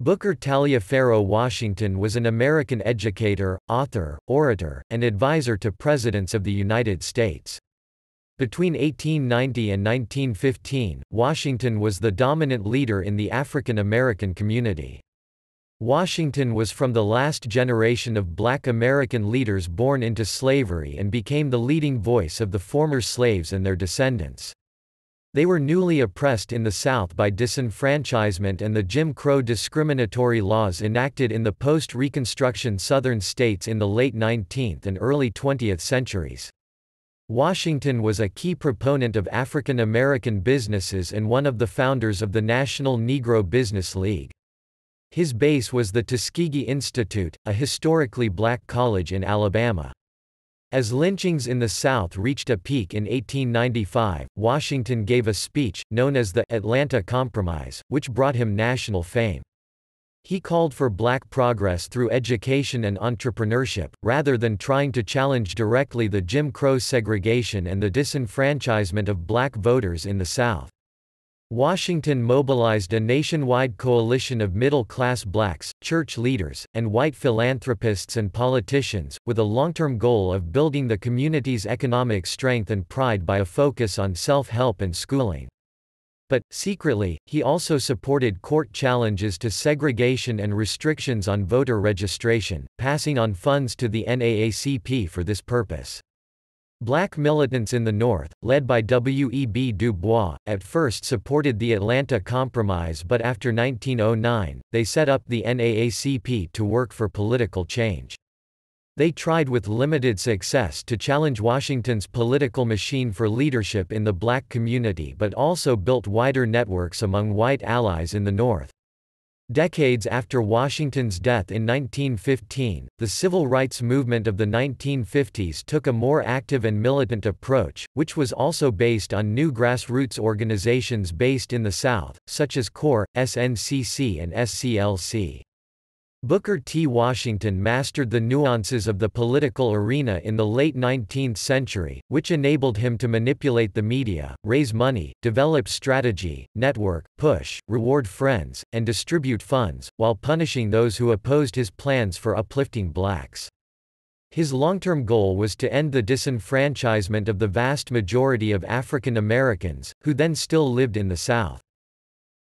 Booker Taliaferro Washington was an American educator, author, orator, and advisor to presidents of the United States. Between 1890 and 1915, Washington was the dominant leader in the African American community. Washington was from the last generation of Black American leaders born into slavery and became the leading voice of the former slaves and their descendants. They were newly oppressed in the South by disenfranchisement and the Jim Crow discriminatory laws enacted in the post-Reconstruction Southern states in the late 19th and early 20th centuries. Washington was a key proponent of African American businesses and one of the founders of the National Negro Business League. His base was the Tuskegee Institute, a historically black college in Alabama. As lynchings in the South reached a peak in 1895, Washington gave a speech, known as the Atlanta Compromise, which brought him national fame. He called for black progress through education and entrepreneurship, rather than trying to challenge directly the Jim Crow segregation and the disenfranchisement of black voters in the South. Washington mobilized a nationwide coalition of middle-class blacks, church leaders, and white philanthropists and politicians, with a long-term goal of building the community's economic strength and pride by a focus on self-help and schooling. But, secretly, he also supported court challenges to segregation and restrictions on voter registration, passing on funds to the NAACP for this purpose. Black militants in the North, led by W.E.B. Du Bois, at first supported the Atlanta Compromise, but after 1909, they set up the NAACP to work for political change. They tried with limited success to challenge Washington's political machine for leadership in the black community, but also built wider networks among white allies in the North. Decades after Washington's death in 1915, the civil rights movement of the 1950s took a more active and militant approach, which was also based on new grassroots organizations based in the South, such as CORE, SNCC and SCLC. Booker T. Washington mastered the nuances of the political arena in the late 19th century, which enabled him to manipulate the media, raise money, develop strategy, network, push, reward friends, and distribute funds, while punishing those who opposed his plans for uplifting blacks. His long-term goal was to end the disenfranchisement of the vast majority of African Americans, who then still lived in the South.